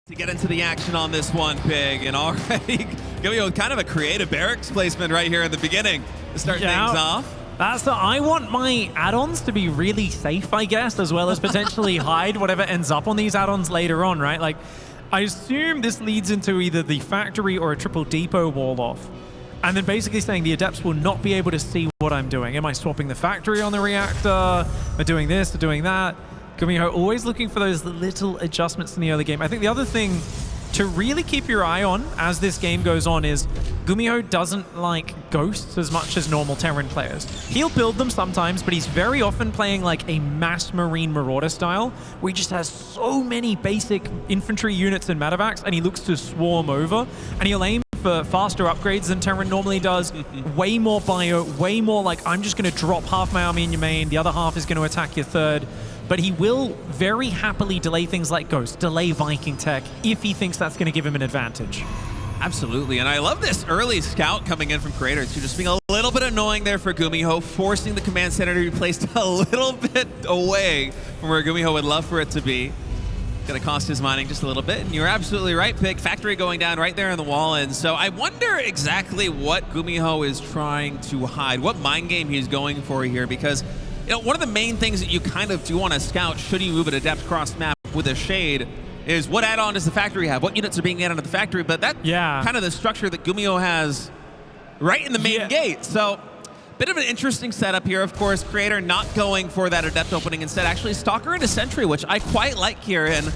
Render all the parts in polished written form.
To get into the action on this one, Pig, and already GuMiho kind of a creative barracks placement right here at the beginning to start things off. I want my add-ons to be really safe, I guess, as well as potentially hide whatever ends up on these add-ons later on, right? Like, I assume this leads into either the factory or a triple depot wall off. And then basically saying the adepts will not be able to see what I'm doing. Am I swapping the factory on the reactor? Am I doing this or doing that? GuMiho always looking for those little adjustments in the early game. I think the other thing to really keep your eye on as this game goes on is GuMiho doesn't like ghosts as much as normal Terran players. He'll build them sometimes, but he's very often playing like a mass marine marauder style, where he just has so many basic infantry units and medevacs, and he looks to swarm over, and he'll aim for faster upgrades than Terran normally does, way more bio, way more like, I'm just going to drop half my army in your main, the other half is going to attack your third. But he will very happily delay things like Ghost, delay Viking tech, if he thinks that's going to give him an advantage. Absolutely, and I love this early scout coming in from Creator. It's just being a little bit annoying there for GuMiho, forcing the command center to be placed a little bit away from where GuMiho would love for it to be. Going to cost his mining just a little bit, and you're absolutely right, Pig. Factory going down right there on the wall, and so I wonder exactly what GuMiho is trying to hide, what mind game he's going for here, because you know, one of the main things that you kind of do want to scout should you move at a depth cross map with a shade is what add-on does the factory have? What units are being added to the factory? But that's kind of the structure that GuMiho has right in the main gate. So bit of an interesting setup here. Of course, Creator not going for that adept opening, instead actually Stalker into Sentry, which I quite like here. And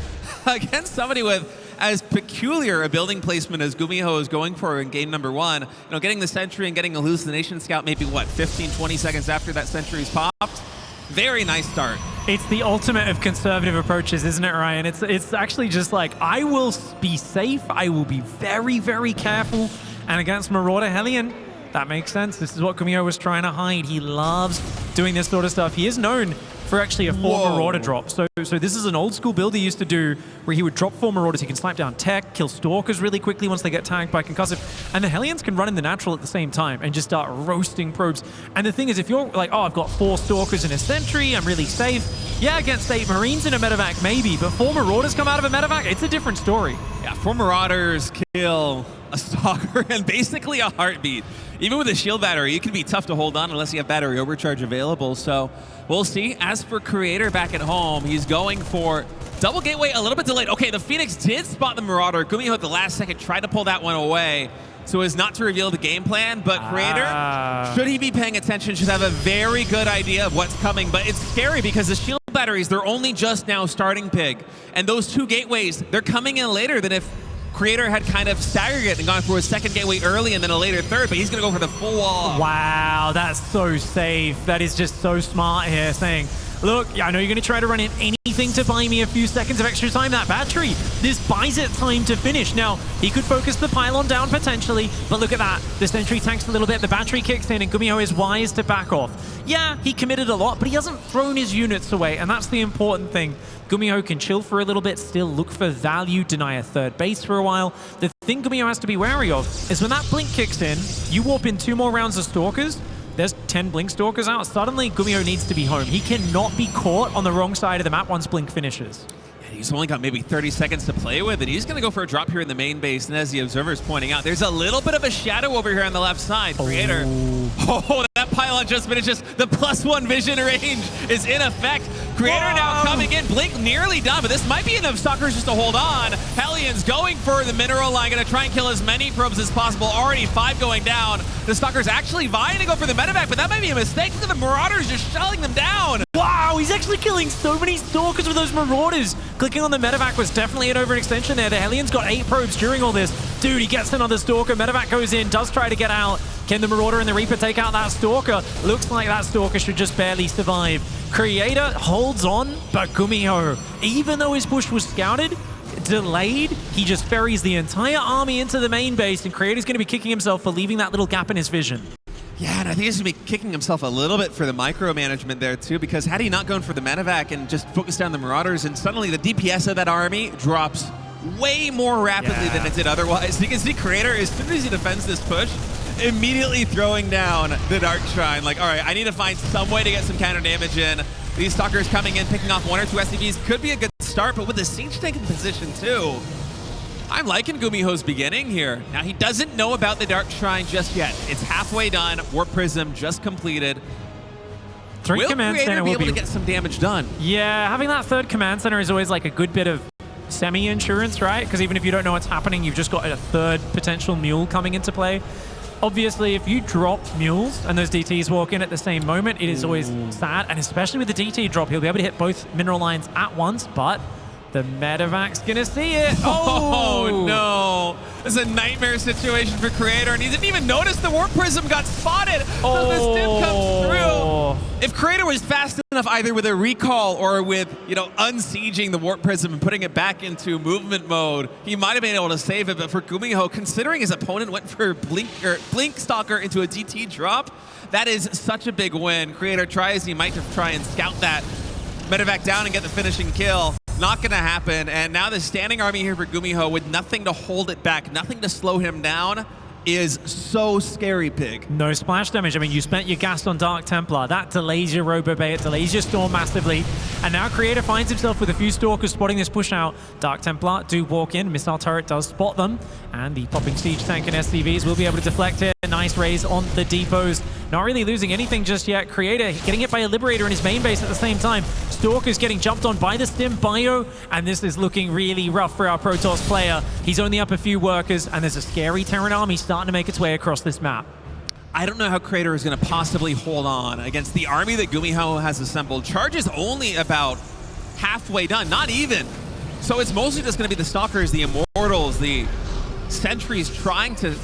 against somebody with as peculiar a building placement as GuMiho is going for in game number one, you know, getting the Sentry and getting a Hallucination Scout maybe, what, 15, 20 seconds after that Sentry's popped? Very nice start. It's the ultimate of conservative approaches, isn't it, Ryan? It's actually just like, I will be safe, I will be very, very careful, and against Marauder Hellion, that makes sense. This is what GuMiho was trying to hide. He loves doing this sort of stuff. He is known for actually a 4 Marauder drop. So this is an old school build he used to do where he would drop 4 Marauders. He can snipe down tech, kill Stalkers really quickly once they get tagged by concussive. And the Hellions can run in the natural at the same time and just start roasting probes. And the thing is, if you're like, oh, I've got 4 Stalkers and a Sentry, I'm really safe. Yeah, against 8 Marines in a medevac, maybe. But 4 Marauders come out of a medevac, it's a different story. Yeah, 4 Marauders kill a Stalker and basically a heartbeat. Even with a shield battery, it can be tough to hold on unless you have battery overcharge available. So we'll see. As for Creator back at home, he's going for double gateway, a little bit delayed. Okay, the Phoenix did spot the Marauder. GuMiho at the last second tried to pull that one away so as not to reveal the game plan. But Creator, should he be paying attention, should have a very good idea of what's coming. But it's scary because the shield batteries, they're only just now starting, Pig. And those 2 gateways, they're coming in later than if Creator had kind of staggered it and gone for a second gateway early and then a later third, but he's going to go for the full wall. Wow, that's so safe. That is just so smart here, saying, look, I know you're going to try to run in anything to buy me a few seconds of extra time. That battery, this buys it time to finish. Now, he could focus the pylon down potentially, but look at that. The Sentry tanks a little bit, the battery kicks in, and GuMiho is wise to back off. Yeah, he committed a lot, but he hasn't thrown his units away, and that's the important thing. GuMiho can chill for a little bit, still look for value, deny a third base for a while. The thing GuMiho has to be wary of is when that blink kicks in, you warp in 2 more rounds of Stalkers, there's 10 Blink Stalkers out. Suddenly, GuMiho needs to be home. He cannot be caught on the wrong side of the map once Blink finishes. He's only got maybe 30 seconds to play with, and he's going to go for a drop here in the main base. And as the observer's pointing out, there's a little bit of a shadow over here on the left side. Creator. Oh, that pylon just finishes. The +1 vision range is in effect. Creator now coming in. Blink nearly done, but this might be enough Stalkers just to hold on. Hellions going for the mineral line, going to try and kill as many probes as possible. Already 5 going down. The Stalkers actually vying to go for the medevac, but that might be a mistake. Look at the Marauders just shelling them down. Wow, he's actually killing so many Stalkers with those Marauders. Clicking on the medevac was definitely an overextension there. The Hellions got 8 probes during all this. Dude, he gets another Stalker. Medevac goes in, does try to get out. Can the Marauder and the Reaper take out that Stalker? Looks like that Stalker should just barely survive. Creator holds on, but GuMiho, even though his push was scouted, delayed, he just ferries the entire army into the main base, and Creator's going to be kicking himself for leaving that little gap in his vision. Yeah, and I think he's going to be kicking himself a little bit for the micromanagement there, too, because had he not gone for the medevac and just focused on the Marauders, and suddenly the DPS of that army drops way more rapidly than it did otherwise. You can see Creator, as soon as he defends this push, immediately throwing down the Dark Shrine. Like, all right, I need to find some way to get some counter damage in. These Stalkers coming in, picking off 1 or 2 SCVs could be a good start, but with the siege tank in position, too, I'm liking GuMiho's beginning here. Now, he doesn't know about the Dark Shrine just yet. It's halfway done. Warp Prism just completed. Will Creator be able to get some damage done? Yeah, having that third command center is always like a good bit of semi-insurance, right? Because even if you don't know what's happening, you've just got a third potential mule coming into play. Obviously, if you drop mules and those DTs walk in at the same moment, it is always sad. And especially with the DT drop, he'll be able to hit both mineral lines at once, but the Medevac's gonna see it. Oh no! This is a nightmare situation for Creator, and he didn't even notice the Warp Prism got spotted. So the stim comes through. If Creator was fast enough, either with a recall or with, unsieging the Warp Prism and putting it back into movement mode, he might have been able to save it. But for GuMiho, considering his opponent went for Blink Stalker into a DT drop, that is such a big win. Creator tries, he might try and scout that Medevac down and get the finishing kill. Not going to happen, and now the standing army here for GuMiho with nothing to hold it back, nothing to slow him down, is so scary, Pig. No splash damage. I mean, you spent your gas on Dark Templar. That delays your Robo-Bay, it delays your Storm massively. And now Creator finds himself with a few Stalkers spotting this push out. Dark Templar do walk in. Missile Turret does spot them. And the popping Siege Tank and SCVs will be able to deflect it. Nice raise on the depots. Not really losing anything just yet. Creator getting hit by a Liberator in his main base at the same time. Stalker's getting jumped on by the Stim Bio, and this is looking really rough for our Protoss player. He's only up a few workers, and there's a scary Terran army starting to make its way across this map. I don't know how Creator is going to possibly hold on against the army that GuMiho has assembled. Charge is only about halfway done, not even. So it's mostly just going to be the Stalkers, the Immortals, the Sentries trying to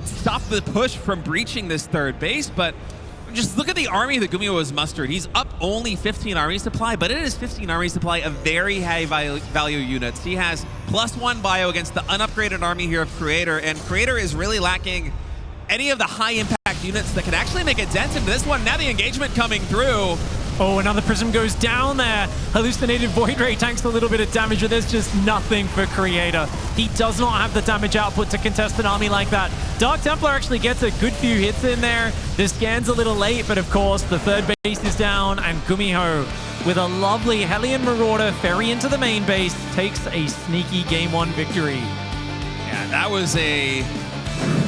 stop the push from breaching this third base, but just look at the army that GuMiho has mustered. He's up only 15 army supply, but it is 15 army supply of very high value units. He has +1 bio against the unupgraded army here of Creator, and Creator is really lacking any of the high impact units that can actually make a dent into this one. Now the engagement coming through. Oh, another Prism goes down there. Hallucinated Void Ray tanks a little bit of damage, but there's just nothing for Creator. He does not have the damage output to contest an army like that. Dark Templar actually gets a good few hits in there. The scan's a little late, but of course, the third base is down, and GuMiho, with a lovely Hellion Marauder ferry into the main base, takes a sneaky Game 1 victory. Yeah, that was a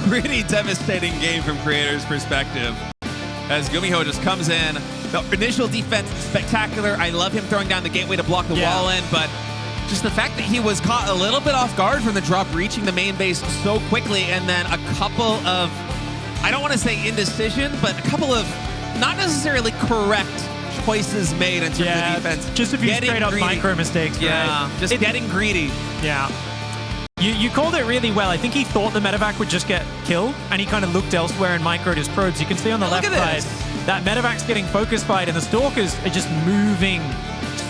pretty devastating game from Creator's perspective, as GuMiho just comes in. The initial defense, spectacular. I love him throwing down the gateway to block the wall in, but just the fact that he was caught a little bit off guard from the drop, reaching the main base so quickly, and then a couple of, I don't want to say indecision, but a couple of not necessarily correct choices made in terms of defense. Just a few straight up micro mistakes. Yeah, just getting greedy. Yeah. You called it really well. I think he thought the Medevac would just get killed, and he kind of looked elsewhere and microed his probes. You can see on the left side that Medevac's getting focus fight, and the Stalkers are just moving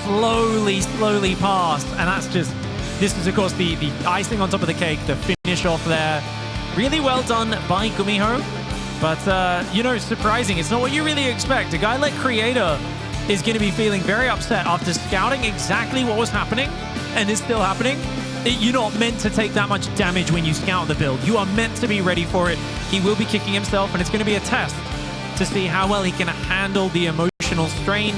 slowly past. And that's just, this is of course the icing on top of the cake, the finish off there. Really well done by GuMiho, but surprising. It's not what you really expect. A guy like Creator is going to be feeling very upset after scouting exactly what was happening, and is still happening. You're not meant to take that much damage when you scout the build. You are meant to be ready for it. He will be kicking himself, and it's going to be a test to see how well he can handle the emotional strain.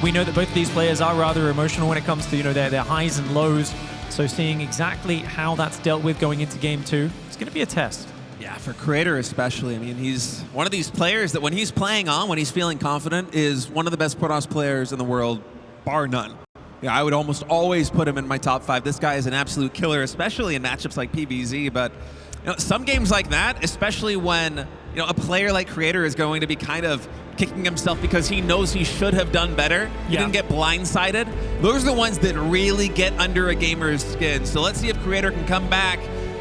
We know that both of these players are rather emotional when it comes to their highs and lows. So seeing exactly how that's dealt with going into Game 2, it's going to be a test. Yeah, for Creator especially. I mean, he's one of these players that when he's playing on, when he's feeling confident, is one of the best Protoss players in the world, bar none. Yeah, I would almost always put him in my top 5. This guy is an absolute killer, especially in matchups like PvZ. But some games like that, especially when a player like Creator is going to be kind of kicking himself because he knows he should have done better. He didn't get blindsided. Those are the ones that really get under a gamer's skin. So let's see if Creator can come back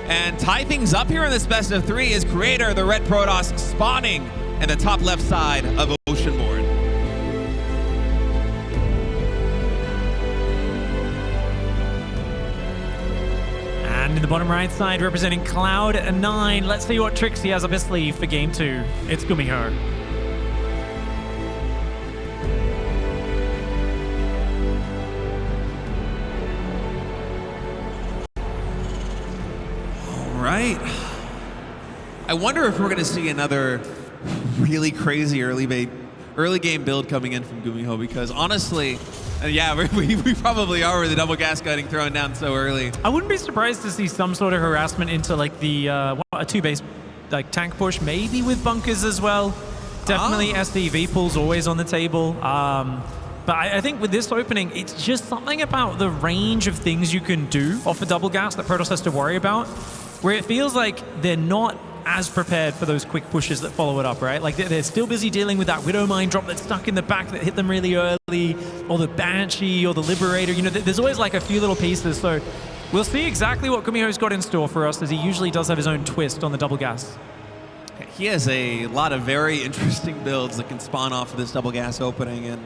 and tie things up here in this best of 3. Is Creator, the Red Protoss, spawning in the top left side of Ocean Board. And in the bottom right side, representing Cloud9, let's see what tricks he has up his sleeve for Game 2. It's GuMiho. All right. I wonder if we're going to see another really crazy early early game build coming in from GuMiho, because honestly, yeah, we probably are with the double gas getting thrown down so early. I wouldn't be surprised to see some sort of harassment into like the a 2-base like tank push, maybe with bunkers as well. Definitely SDV pulls always on the table. But I think with this opening, it's just something about the range of things you can do off a double gas that Protoss has to worry about, where it feels like they're not as prepared for those quick pushes that follow it up, right? Like they're still busy dealing with that Widow Mine drop that's stuck in the back that hit them really early, or the Banshee, or the Liberator. You know, there's always like a few little pieces. So we'll see exactly what GuMiho's got in store for us, as he usually does have his own twist on the double gas. He has a lot of very interesting builds that can spawn off of this double gas opening, and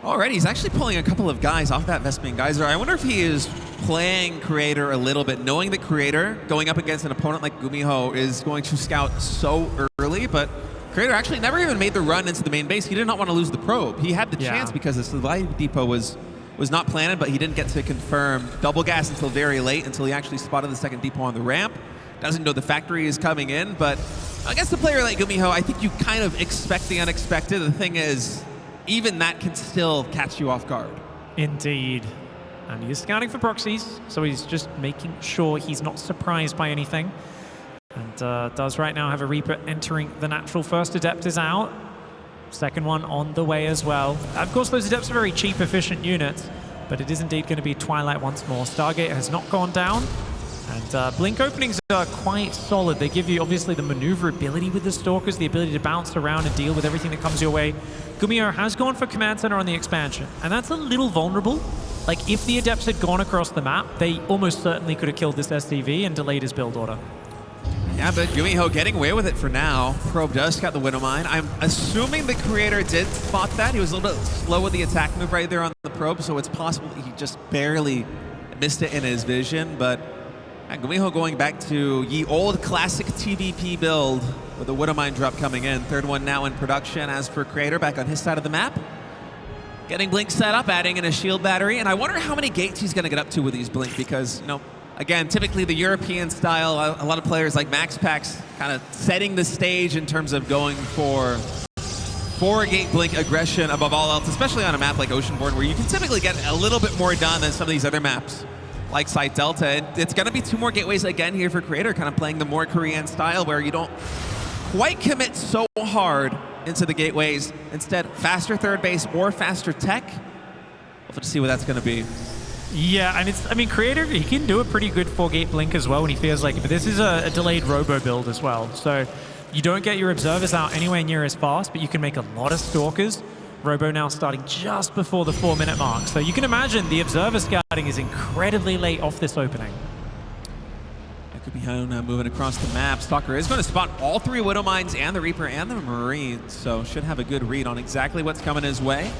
already he's actually pulling a couple of guys off that Vespene Geyser. I wonder if he is playing Creator a little bit, knowing that Creator going up against an opponent like GuMiho is going to scout so early, but Creator actually never even made the run into the main base. He did not want to lose the probe. He had the chance because the supply depot was not planted, but he didn't get to confirm double gas until very late, until he actually spotted the second depot on the ramp. Doesn't know the factory is coming in, but against a player like GuMiho, I think you kind of expect the unexpected. The thing is, even that can still catch you off guard. Indeed. And he is scouting for proxies, so he's just making sure he's not surprised by anything. And does right now have a Reaper entering the natural. First Adept is out. Second one on the way as well. Of course, those Adepts are very cheap, efficient units, but it is indeed going to be Twilight once more. Stargate has not gone down. And Blink openings are quite solid. They give you, obviously, the maneuverability with the Stalkers, the ability to bounce around and deal with everything that comes your way. GuMiho has gone for Command Center on the expansion, and that's a little vulnerable. Like, if the Adepts had gone across the map, they almost certainly could have killed this SDV and delayed his build order. Yeah, but GuMiho getting away with it for now. Probe does got the Widowmine. I'm assuming the Creator did spot that. He was a little bit slow with the attack move right there on the probe, so it's possible he just barely missed it in his vision, but GuMiho going back to ye old classic TVP build with the Widowmine drop coming in. Third one now in production. As for Creator, back on his side of the map. Getting Blink set up, adding in a shield battery, and I wonder how many gates he's going to get up to with these Blink, because, you know, again, typically the European style, a lot of players like MaxPax kind of setting the stage in terms of going for 4-gate Blink aggression above all else, especially on a map like Oceanborn, where you can typically get a little bit more done than some of these other maps like Site Delta. And it's going to be 2 more gateways again here for Creator, kind of playing the more Korean style where you don't quite commit so hard into the gateways. Instead, faster third base or faster tech. We'll have to see what that's going to be. Yeah, and it's, I mean, Creator, he can do a pretty good 4-gate Blink as well when he feels like it, but this is a delayed Robo build as well. So you don't get your Observers out anywhere near as fast, but you can make a lot of Stalkers. Robo now starting just before the 4-minute mark. So you can imagine the Observer scouting is incredibly late off this opening. GuMiho moving across the map. Stalker is going to spot all 3 Widow Mines and the Reaper and the Marines, so should have a good read on exactly what's coming his way.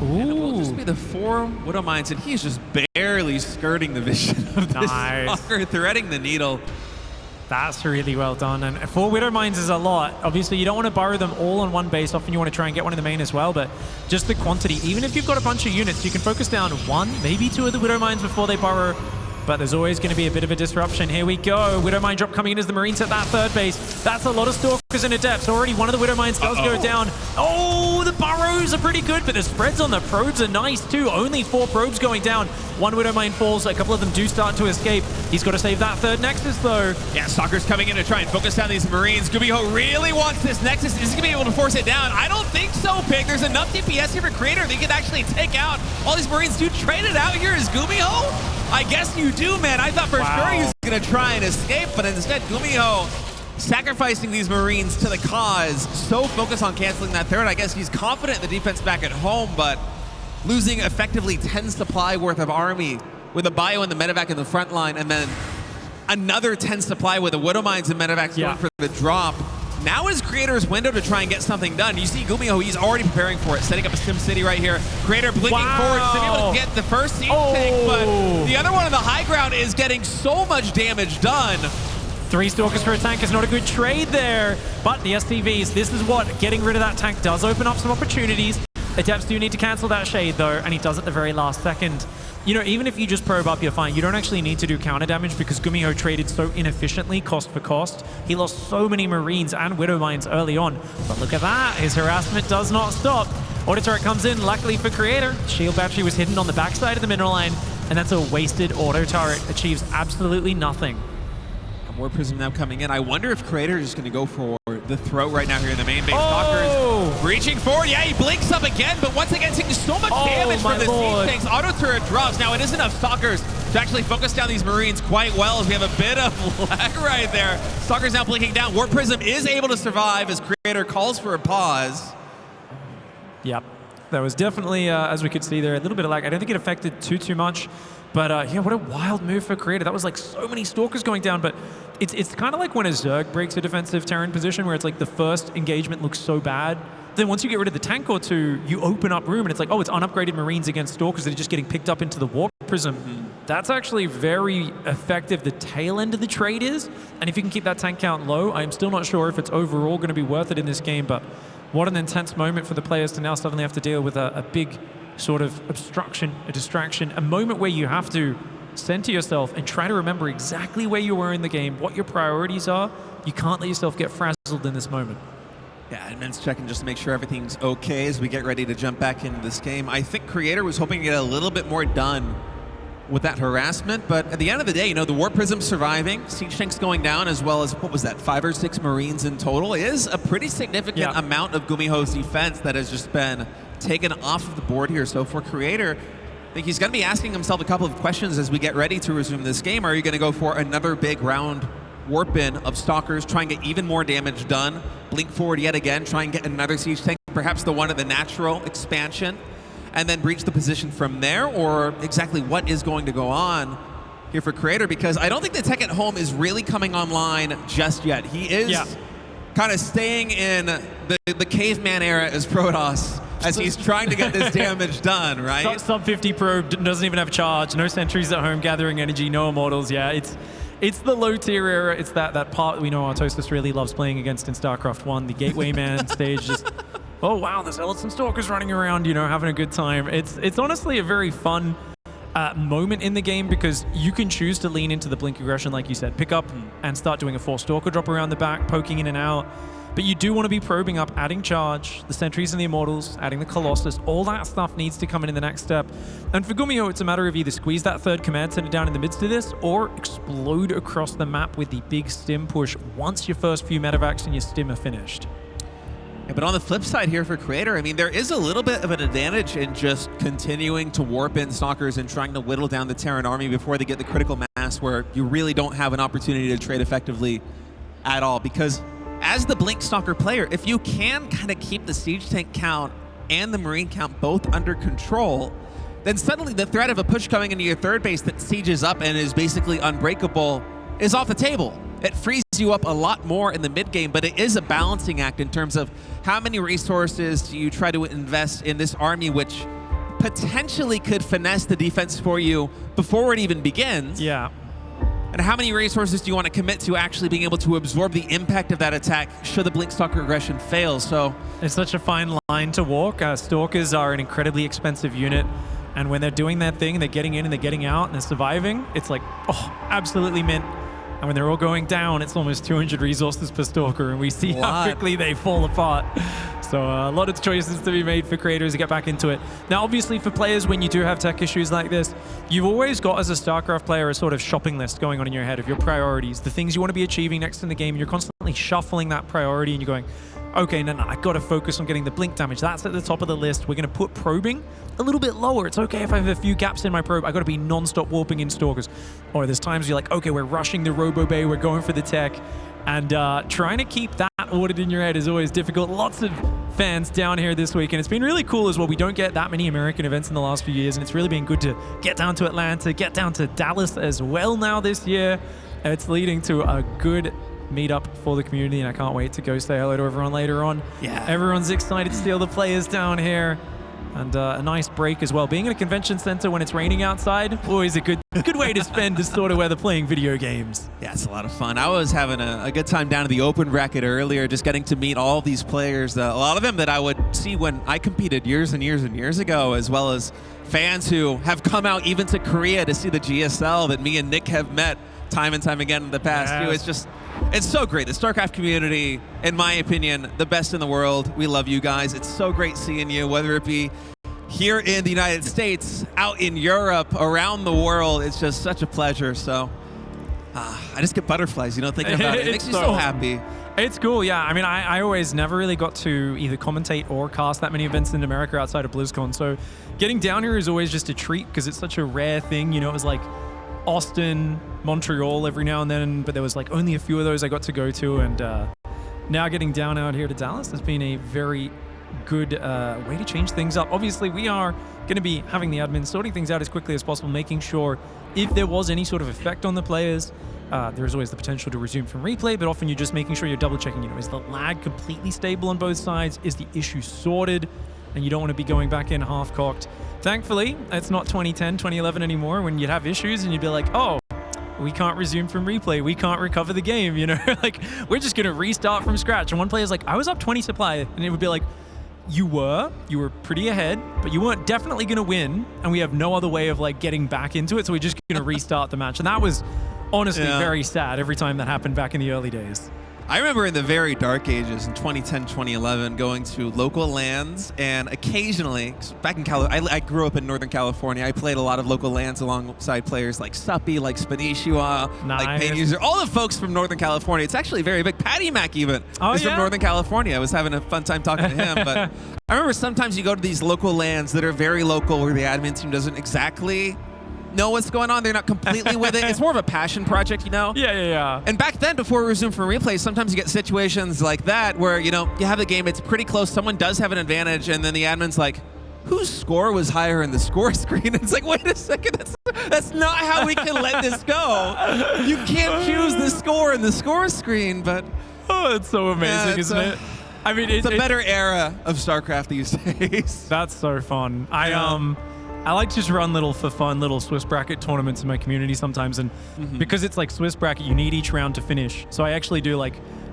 Ooh. And it will just be the 4 Widow Mines, and he's just barely skirting the vision of this Stalker, threading the needle. That's really well done. And 4 Widow Mines is a lot. Obviously, you don't want to burrow them all on one base. Often you want to try and get one in the main as well, but just the quantity. Even if you've got a bunch of units, you can focus down 1, maybe 2 of the Widow Mines before they burrow. But there's always going to be a bit of a disruption. Here we go. Widow Mine drop coming in as the Marines at that third base. That's a lot of Stalkers and Adepts. Already one of the Widow Mines does go down. Oh, the burrows are pretty good, but the spreads on the probes are nice too. Only 4 probes going down. 1 Widow Mine falls. A couple of them do start to escape. He's got to save that third Nexus though. Yeah, Stalker's coming in to try and focus down these Marines. GuMiho really wants this Nexus. Is he going to be able to force it down? I don't think so, Pig. There's enough DPS here for Creator. They can actually take out all these Marines. Do trade it out here as GuMiho? I guess you do, man. I thought for sure he was going to try and escape, but instead GuMiho sacrificing these Marines to the cause. So focused on canceling that third. I guess he's confident in the defense back at home, but losing effectively 10 supply worth of army with a bio and the medevac in the front line, and then another 10 supply with the Widow Mines and medevacs going for the drop. Now is Creator's window to try and get something done. You see GuMiho, he's already preparing for it, setting up a Sim City right here. Creator blinking forward to be able to get the first siege tank, but the other one on the high ground is getting so much damage done. 3 Stalkers for a tank is not a good trade there, but the SCVs, this is what getting rid of that tank does open up some opportunities. Adepts do need to cancel that shade though, and he does at the very last second. you know, even if you just probe up, you're fine. You don't actually need to do counter damage because GuMiho traded so inefficiently, cost for cost. He lost so many Marines and Widow Mines early on. But look at that. His harassment does not stop. Auto turret comes in, luckily for Creator. Shield battery was hidden on the backside of the mineral line, and that's a wasted auto turret. Achieves absolutely nothing. More Prism now coming in. I wonder if Creator is going to go for the throw right now here in the main base. Oh! Stalkers reaching forward. Yeah, he blinks up again, but once again taking so much damage from the siege tanks. Auto turret drops. Now it is enough Stalkers to actually focus down these Marines quite well as we have a bit of lag right there. Stalkers now blinking down. Warp Prism is able to survive as Creator calls for a pause. Yep. That was definitely, as we could see there, a little bit of lag. I don't think it affected too much. But yeah, what a wild move for Creator. That was like so many Stalkers going down, but it's kind of like when a Zerg breaks a defensive Terran position where it's like the first engagement looks so bad. Then once you get rid of the tank or two, you open up room and it's like, oh, it's unupgraded Marines against Stalkers that are just getting picked up into the Warp Prism. That's actually very effective. The tail end of the trade is, and if you can keep that tank count low, I'm still not sure if it's overall going to be worth it in this game, but what an intense moment for the players to now suddenly have to deal with a big sort of obstruction, a distraction, a moment where you have to center yourself and try to remember exactly where you were in the game, what your priorities are. You can't let yourself get frazzled in this moment. Yeah, admin's checking just to make sure everything's okay as we get ready to jump back into this game. I think Creator was hoping to get a little bit more done with that harassment, but at the end of the day, you know, the Warp Prism surviving, siege tanks going down, as well as, what was that, 5 or 6 Marines in total, is a pretty significant amount of GuMiho's defense that has just been taken off of the board here. So for Creator, I think he's going to be asking himself a couple of questions as we get ready to resume this game. Are you going to go for another big round warp in of Stalkers, try and get even more damage done, blink forward yet again, try and get another siege tank, perhaps the one at the natural expansion, and then breach the position from there? Or exactly what is going to go on here for Creator? Because I don't think the tech at home is really coming online just yet. He is kind of staying in the caveman era as Protoss, as he's trying to get this damage done, right? Sub 50 probe doesn't even have charge, no sentries at home gathering energy, no immortals. Yeah, it's the low tier era. It's that part we know Artosis really loves playing against in StarCraft 1, the gateway man stage. Just, oh wow, there's some Stalkers running around, you know, having a good time. It's honestly a very fun moment in the game because you can choose to lean into the blink aggression, like you said, pick up and start doing a 4 Stalker drop around the back, poking in and out. But you do want to be probing up, adding charge, the sentries and the immortals, adding the Colossus. All that stuff needs to come in the next step. And for GuMiho, it's a matter of either squeeze that third command center down in the midst of this or explode across the map with the big stim push once your first few medevacs and your stim are finished. Yeah, but on the flip side here for Creator, I mean, there is a little bit of an advantage in just continuing to warp in Stalkers and trying to whittle down the Terran army before they get the critical mass where you really don't have an opportunity to trade effectively at all. Because as the Blink Stalker player, if you can kind of keep the siege tank count and the Marine count both under control, then suddenly the threat of a push coming into your third base that sieges up and is basically unbreakable is off the table. It frees you up a lot more in the mid game, but it is a balancing act in terms of how many resources do you try to invest in this army, which potentially could finesse the defense for you before it even begins. Yeah. And how many resources do you want to commit to actually being able to absorb the impact of that attack should the Blink Stalker aggression fail? So it's such a fine line to walk. Stalkers are an incredibly expensive unit, and when they're doing that thing, they're getting in and they're getting out and they're surviving, it's like, oh, absolutely mint. And when they're all going down, it's almost 200 resources per Stalker, and we see how quickly they fall apart. So a lot of choices to be made for creators to get back into it. Now, obviously, for players, when you do have tech issues like this, you've always got, as a StarCraft player, a sort of shopping list going on in your head of your priorities, the things you want to be achieving next in the game, and you're constantly shuffling that priority, and you're going, okay, no, I got to focus on getting the blink damage. That's at the top of the list. We're going to put probing a little bit lower. It's okay if I have a few gaps in my probe. I got to be non-stop warping in Stalkers. Or there's times you're like, okay, we're rushing the Robo Bay. We're going for the tech. And trying to keep that ordered in your head is always difficult. Lots of fans down here this week, and it's been really cool as well. We don't get that many American events in the last few years, and it's really been good to get down to Atlanta, get down to Dallas as well now this year. It's leading to a good meetup for the community, and I can't wait to go say hello to everyone later on. Yeah. Everyone's excited to see all the players down here. And a nice break as well. Being in a convention center when it's raining outside, always a good way to spend this sort of weather playing video games. Yeah, it's a lot of fun. I was having a good time down in the open bracket earlier, just getting to meet all these players, a lot of them that I would see when I competed years and years and years ago, as well as fans who have come out even to Korea to see the GSL that me and Nick have met time and time again in the past. Yes. It's so great. The StarCraft community, in my opinion, the best in the world. We love you guys. It's so great seeing you, whether it be here in the United States, out in Europe, around the world. It's just such a pleasure. So I just get butterflies, thinking about it. It makes me so happy. It's cool, yeah. I mean, I always never really got to either commentate or cast that many events in America outside of BlizzCon. So getting down here is always just a treat because it's such a rare thing. It was like Austin, Montreal every now and then, but there was like only a few of those I got to go to. And now getting down out here to Dallas has been a very good way to change things up. Obviously, we are going to be having the admin sorting things out as quickly as possible, making sure if there was any sort of effect on the players, there's always the potential to resume from replay, but often you're just making sure you're double checking, is the lag completely stable on both sides? Is the issue sorted? And you don't want to be going back in half-cocked. Thankfully, it's not 2010, 2011 anymore when you'd have issues and you'd be like, oh, we can't resume from replay. We can't recover the game, Like, we're just going to restart from scratch. And one player's like, I was up 20 supply. And it would be like, you were pretty ahead, but you weren't definitely going to win. And we have no other way of, like, getting back into it. So we're just going to restart the match. And that was honestly very sad every time that happened back in the early days. I remember in the very dark ages in 2010, 2011, going to local LANs and occasionally, back in California, I grew up in Northern California. I played a lot of local LANs alongside players like Suppy, like Spanishua, like Pain User, all the folks from Northern California. It's actually very big. Patty Mac even is from Northern California. I was having a fun time talking to him. But I remember sometimes you go to these local LANs that are very local where the admin team doesn't exactly know what's going on. They're not completely with it. It's more of a passion project, Yeah. And back then, before we resume from replay, sometimes you get situations like that where, you have the game, it's pretty close, someone does have an advantage, and then the admin's like, whose score was higher in the score screen? It's like, wait a second, that's not how we can let this go. You can't choose the score in the score screen, but... Oh, it's so amazing, isn't it? I mean, it's a better era of StarCraft these days. That's so fun. I like to just run little Swiss bracket tournaments in my community sometimes, and because it's like Swiss bracket, you need each round to finish. So I actually do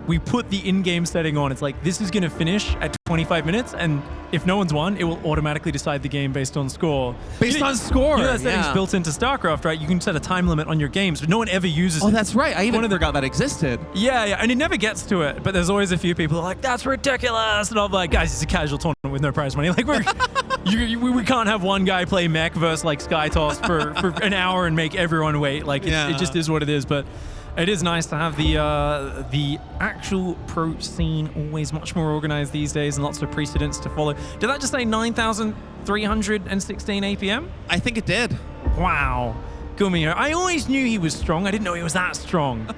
we put the in-game setting on. It's like, this is going to finish at 25 minutes, and if no one's won, it will automatically decide the game based on score. On score? That setting's built into StarCraft, right? You can set a time limit on your games, but no one ever uses it. Oh, that's right. I even forgot that existed. Yeah, and it never gets to it, but there's always a few people who are like, that's ridiculous, and I'm like, guys, it's a casual tournament with no prize money. Like, we can't have one guy play mech versus like SkyToss for an hour and make everyone wait. Like, it just is what it is, but it is nice to have the actual pro scene always much more organized these days and lots of precedents to follow. Did that just say 9,316 APM? I think it did. Wow. GuMiho. I always knew he was strong. I didn't know he was that strong.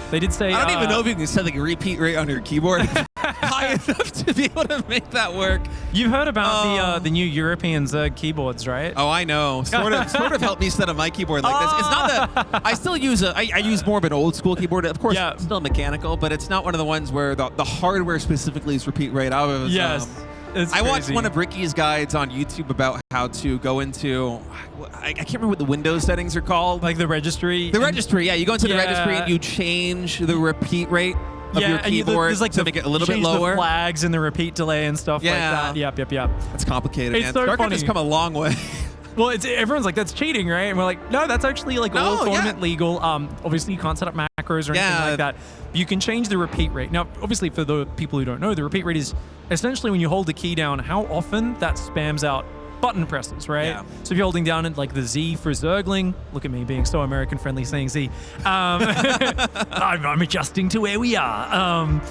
They did say... I don't even know if you can set the repeat rate on your keyboard high enough to be able to make that work. You've heard about the new European Zerg keyboards, right? Oh, I know. Sort of helped me set up my keyboard like this. It's not that I still use I use more of an old school keyboard. Of course, still mechanical, but it's not one of the ones where the hardware specifically is repeat rate. I watched one of Ricky's guides on YouTube about how to go into, I can't remember what the Windows settings are called. Like the registry? The registry, yeah. You go into the registry and you change the repeat rate of your keyboard to make it a little bit lower. The flags and the repeat delay and stuff like that. Yep. It's complicated, man. So StarCraft has come a long way. Well, everyone's like, that's cheating, right? And we're like, no, that's actually all tournament legal. Obviously, you can't set up macros or anything like that. You can change the repeat rate. Now, obviously, for the people who don't know, the repeat rate is essentially when you hold the key down, how often that spams out button presses, right? Yeah. So if you're holding down like the Z for Zergling, look at me being so American friendly saying Z. I'm adjusting to where we are.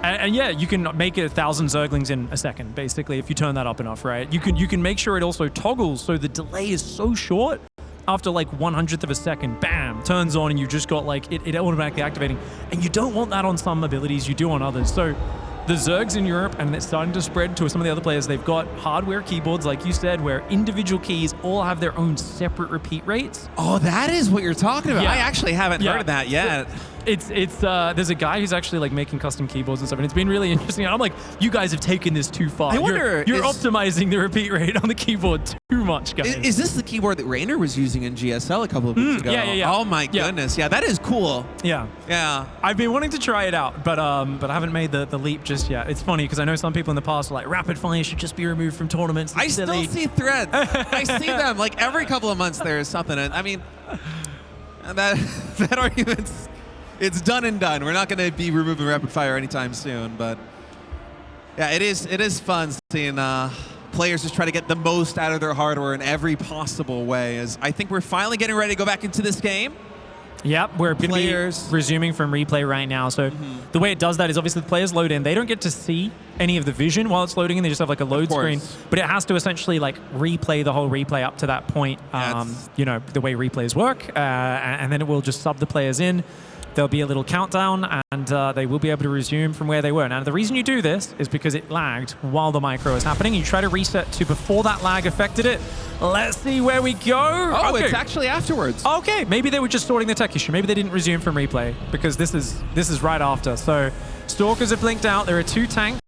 And yeah, you can make 1,000 Zerglings in a second, basically, if you turn that up enough, right? You can make sure it also toggles so the delay is so short. After like 1/100th of a second, bam, turns on and you just got like it automatically activating. And you don't want that on some abilities, you do on others. So the Zergs in Europe, and it's starting to spread to some of the other players, they've got hardware keyboards, like you said, where individual keys all have their own separate repeat rates. Oh, that is what you're talking about. Yeah. I actually haven't heard of that yet. There's a guy who's actually like making custom keyboards and stuff, and it's been really interesting. And I'm like, you guys have taken this too far. I wonder, you're optimizing the repeat rate on the keyboard too much, guys. Is this the keyboard that Rainer was using in GSL a couple of weeks ago? Yeah. Oh my goodness, yeah, that is cool. Yeah. I've been wanting to try it out, but I haven't made the leap just yet. It's funny because I know some people in the past are like, rapid fire should just be removed from tournaments. It's I silly. still see threads. I see them like every couple of months. There is something. And I mean, that argument's it's done and done. We're not going to be removing rapid fire anytime soon. But yeah, it is fun seeing players just try to get the most out of their hardware in every possible way. As I think we're finally getting ready to go back into this game. Yep, we're going to be resuming from replay right now. So the way it does that is obviously the players load in. They don't get to see any of the vision while it's loading in. They just have like a load screen. But it has to essentially like replay the whole replay up to that point, you know, the way replays work. And then it will just sub the players in. There'll be a little countdown, and they will be able to resume from where they were. Now, the reason you do this is because it lagged while the micro is happening. You try to reset to before that lag affected it. Let's see where we go. Oh, okay. It's actually afterwards. Okay, maybe they were just sorting the tech issue. Maybe they didn't resume from replay because this is right after. So Stalkers have blinked out. There are 2 tanks,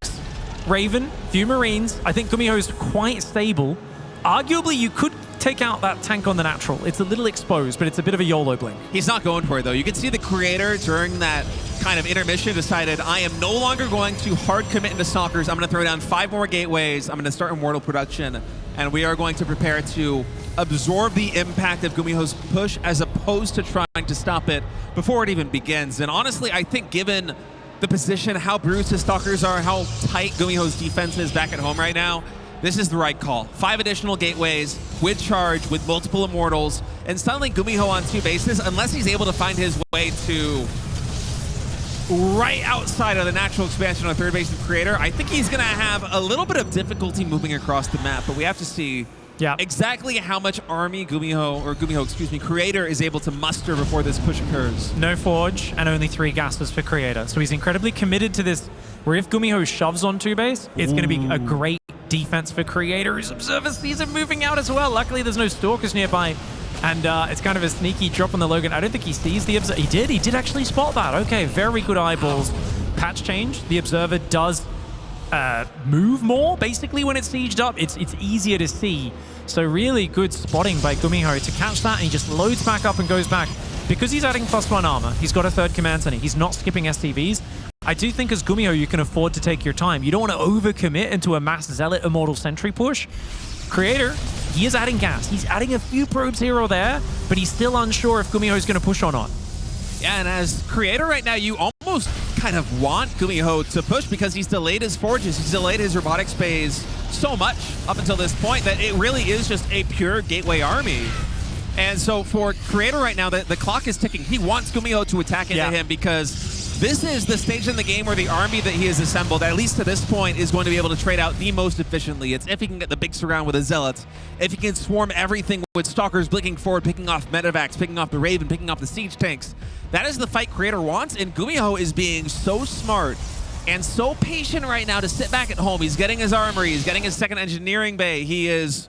Raven, few Marines. I think GuMiho's quite stable. Arguably, you could take out that tank on the natural. It's a little exposed, but it's a bit of a YOLO blink. He's not going for it, though. You can see the creator during that kind of intermission decided, I am no longer going to hard commit into Stalkers. I'm going to throw down 5 more gateways. I'm going to start Immortal production, and we are going to prepare to absorb the impact of GuMiho's push as opposed to trying to stop it before it even begins. And honestly, I think given the position, how bruised his Stalkers are, how tight GuMiho's defense is back at home right now, this is the right call. 5 additional gateways with charge, with multiple Immortals, and suddenly GuMiho on 2 bases, unless he's able to find his way to right outside of the natural expansion on 3rd base of Creator, I think he's going to have a little bit of difficulty moving across the map, but we have to see exactly how much army Creator is able to muster before this push occurs. No Forge and only 3 gases for Creator, so he's incredibly committed to this, where if GuMiho shoves on 2 base, it's going to be a great defense for Creator. His Observer sees him moving out as well. Luckily, there's no Stalkers nearby, and it's kind of a sneaky drop on the Logan. I don't think he sees the Observer. He did actually spot that. Okay, very good eyeballs. Patch change. The Observer does move more, basically, when it's sieged up. It's easier to see. So really good spotting by GuMiho to catch that, and he just loads back up and goes back. Because he's adding +1 armor, he's got a 3rd command center. He's not skipping SCVs. I do think as GuMiho, you can afford to take your time. You don't want to overcommit into a mass Zealot Immortal Sentry push. Creator, he is adding gas. He's adding a few probes here or there, but he's still unsure if GuMiho is going to push or not. Yeah, and as Creator right now, you almost kind of want GuMiho to push because he's delayed his Forges. He's delayed his Robotics phase so much up until this point that it really is just a pure gateway army. And so for Creator right now, the clock is ticking. He wants GuMiho to attack into him because this is the stage in the game where the army that he has assembled, at least to this point, is going to be able to trade out the most efficiently. It's if he can get the big surround with the Zealots, if he can swarm everything with Stalkers blinking forward, picking off Medivacs, picking off the Raven, picking off the Siege tanks. That is the fight Creator wants, and GuMiho is being so smart and so patient right now to sit back at home. He's getting his armory, he's getting his 2nd engineering bay. He is,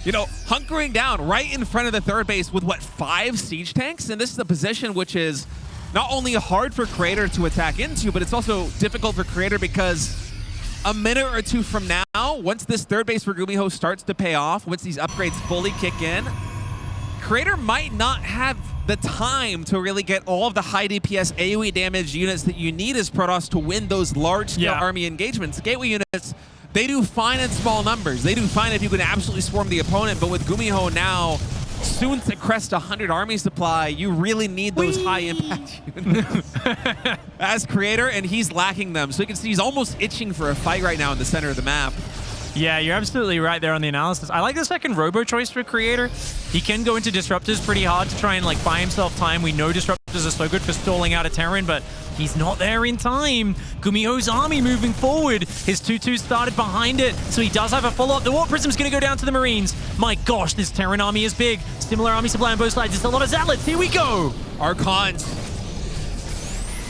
you know, hunkering down right in front of the 3rd base with, what, 5 Siege tanks? And this is a position which is not only hard for Creator to attack into, but it's also difficult for Creator because a minute or 2 from now, once this 3rd base for GuMiho starts to pay off, once these upgrades fully kick in, Creator might not have the time to really get all of the high DPS AoE damage units that you need as Protoss to win those large-scale army engagements. Gateway units, they do fine in small numbers. They do fine if you can absolutely swarm the opponent, but with GuMiho now soon to crest 100 army supply, you really need those high-impact units as Creator, and he's lacking them. So you can see he's almost itching for a fight right now in the center of the map. Yeah, you're absolutely right there on the analysis. I like the 2nd Robo choice for Creator. He can go into Disruptors pretty hard to try and like buy himself time. We know Disruptors are so good for stalling out a Terran, but he's not there in time. GuMiho's army moving forward. His 2-2 started behind it, so he does have a follow-up. The Warp Prism's going to go down to the Marines. My gosh, this Terran army is big. Similar army supply on both sides. It's a lot of Zealots. Here we go. Archons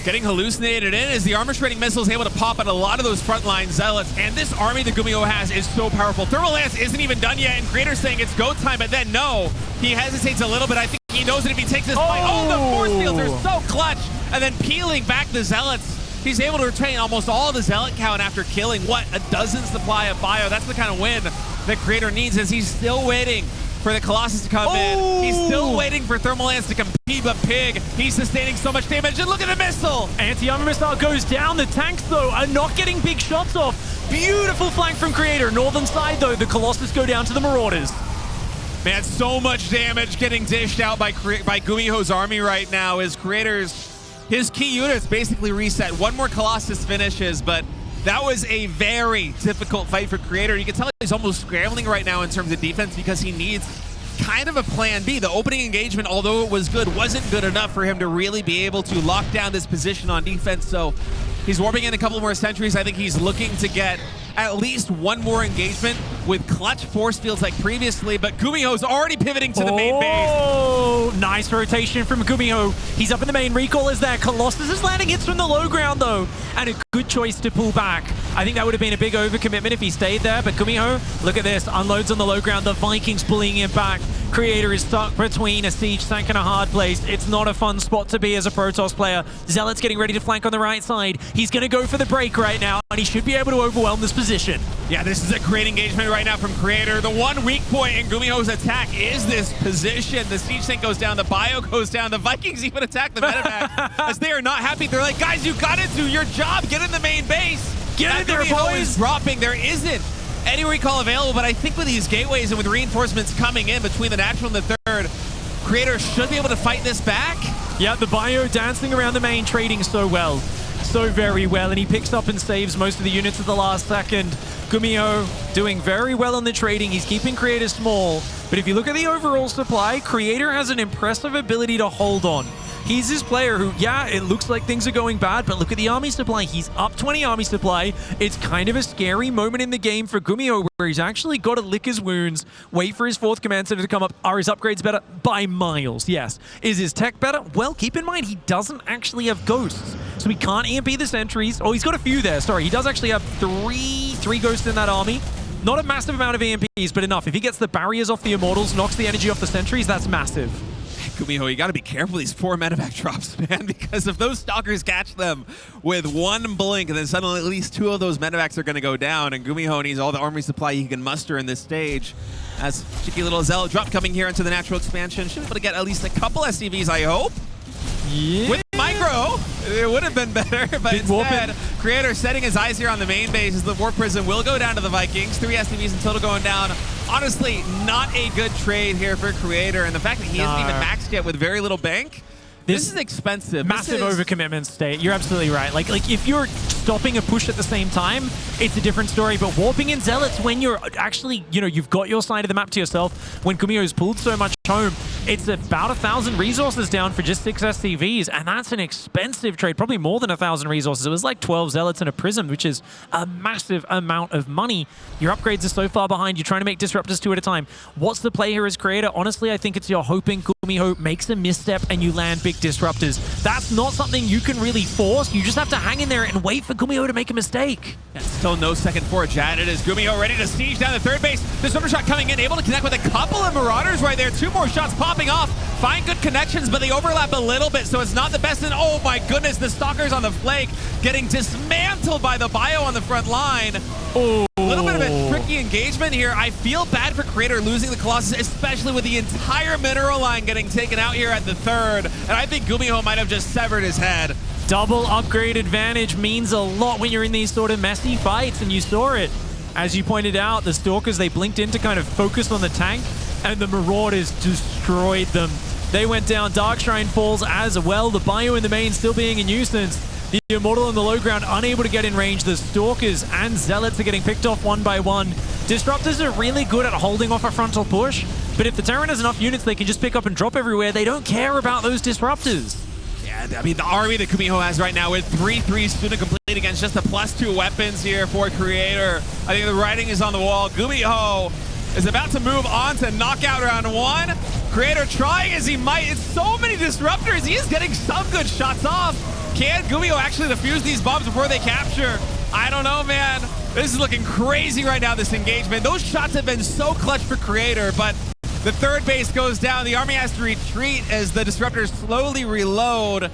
getting hallucinated in as the armor shredding missile is able to pop at a lot of those frontline Zealots, and this army that GuMiho has is so powerful. Thermal Lance isn't even done yet, and Creator's saying it's go time, but then no, he hesitates a little bit. I think He knows that if he takes this fight, the force fields are so clutch. And then peeling back the Zealots. He's able to retain almost all of the Zealot count after killing, a dozen supply of bio. That's the kind of win that Creator needs, as he's still waiting for the Colossus to come in. He's still waiting for Thermal Lance to compete, but Pig, he's sustaining so much damage. And look at the missile! Anti-armor missile goes down. The tanks, though, are not getting big shots off. Beautiful flank from Creator. Northern side, though, the Colossus go down to the Marauders. Man, so much damage getting dished out by GuMiho's army right now. His key units basically reset. One more Colossus finishes, but that was a very difficult fight for Creator. You can tell he's almost scrambling right now in terms of defense because he needs kind of a plan B. The opening engagement, although it was good, wasn't good enough for him to really be able to lock down this position on defense. So he's warping in a couple more sentries. I think he's looking to get at least one more engagement with clutch force fields like previously, but GuMiho's already pivoting to the main base. Oh, nice rotation from GuMiho. He's up in the main. Recall is there. Colossus is landing hits from the low ground, though, and a good choice to pull back. I think that would have been a big overcommitment if he stayed there, but GuMiho, look at this, unloads on the low ground. The Vikings bullying him back. Creator is stuck between a siege tank and a hard place. It's not a fun spot to be as a Protoss player. Zealot's getting ready to flank on the right side. He's going to go for the break right now, and he should be able to overwhelm this position. Yeah, this is a great engagement right now from Creator. The one weak point in GuMiho's attack is this position. The siege tank goes down, the bio goes down, the Vikings even attack the medevac as they are not happy. They're like, guys, you got to do your job. Get in the main base. Get in there, GuMiho boys. is dropping. There isn't any recall available, but I think with these gateways and with reinforcements coming in between the natural and the third, Creator should be able to fight this back. Yeah, the bio dancing around the main, trading so well. So very well, and he picks up and saves most of the units at the last second. GuMiho doing very well on the trading. He's keeping Creator small, but if you look at the overall supply, Creator has an impressive ability to hold on. He's this player who, yeah, it looks like things are going bad, but look at the army supply. He's up 20 army supply. It's kind of a scary moment in the game for GuMiho where he's actually got to lick his wounds, wait for his 4th command center to come up. Are his upgrades better? By miles, yes. Is his tech better? Well, keep in mind, he doesn't actually have ghosts, so he can't EMP the sentries. Oh, he's got a few there. Sorry, he does actually have three ghosts in that army. Not a massive amount of EMPs, but enough. If he gets the barriers off the Immortals, knocks the energy off the sentries, that's massive. GuMiho, you got to be careful these 4 medevac drops, man, because if those stalkers catch them with one blink, and then suddenly at least 2 of those medevacs are going to go down, and GuMiho needs all the army supply he can muster in this stage. As cheeky little Zealot drop coming here into the natural expansion. Should be able to get at least a couple SCVs, I hope. Yeah. With micro, it would have been better, but instead, Creator setting his eyes here on the main base as the Warp Prison will go down to the Vikings. 3 SCVs in total going down. Honestly, not a good trade here for Creator, and the fact that he isn't even maxed yet with very little bank, this is expensive. Massive overcommitment state. You're absolutely right. Like if you're stopping a push at the same time, it's a different story. But warping in Zealots when you're actually, you've got your side of the map to yourself, when GuMiho's pulled so much home, it's about 1,000 resources down for just 6 SCVs, and that's an expensive trade, probably more than 1,000 resources. It was like 12 Zealots and a Prism, which is a massive amount of money. Your upgrades are so far behind. You're trying to make Disruptors 2 at a time. What's the play here as Creator? Honestly, I think it's you're hoping GuMiho makes a misstep and you land big Disruptors. That's not something you can really force. You just have to hang in there and wait for GuMiho to make a mistake. That's still no second for Jad. It is GuMiho ready to siege down the third base. Disruptor shot coming in, able to connect with a couple of Marauders right there. 2 more shots popping off. Find good connections, but they overlap a little bit, so it's not the best. And oh my goodness, the Stalkers on the flank getting dismantled by the bio on the front line. Oh. A little bit of a tricky engagement here. I feel bad for Creator losing the Colossus, especially with the entire mineral line getting taken out here at the third. And I think GuMiho might have just severed his head. Double upgrade advantage means a lot when you're in these sort of messy fights, and you saw it. As you pointed out, the Stalkers, they blinked in to kind of focus on the tank, and the Marauders destroyed them. They went down. Dark Shrine falls as well. The bio in the main still being a nuisance. The Immortal on the low ground unable to get in range. The Stalkers and Zealots are getting picked off one by one. Disruptors are really good at holding off a frontal push, but if the Terran has enough units they can just pick up and drop everywhere, they don't care about those Disruptors. Yeah, I mean, the army that GuMiho has right now with 3-3 student complete against just the +2 weapons here for Creator. I think the writing is on the wall. GuMiho is about to move on to knockout round 1. Creator trying as he might. It's so many Disruptors. He is getting some good shots off. Can GuMiho actually defuse these bombs before they capture? I don't know, man. This is looking crazy right now, this engagement. Those shots have been so clutch for Creator, but The third base goes down. The army has to retreat as the disruptors slowly reload.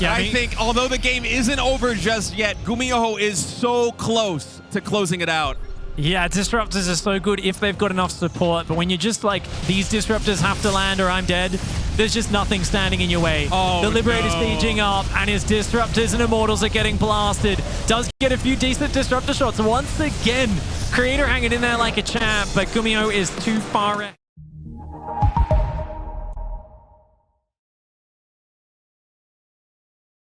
Yeah, I think, although the game isn't over just yet, GuMiho is so close to closing it out. Yeah, disruptors are so good if they've got enough support, but when you're just like, these disruptors have to land or I'm dead, there's just nothing standing in your way. Oh, the Liberator's no. sieging up, and his disruptors and immortals are getting blasted. Does get a few decent disruptor shots once again. Creator hanging in there like a champ, but GuMiho is too far ahead.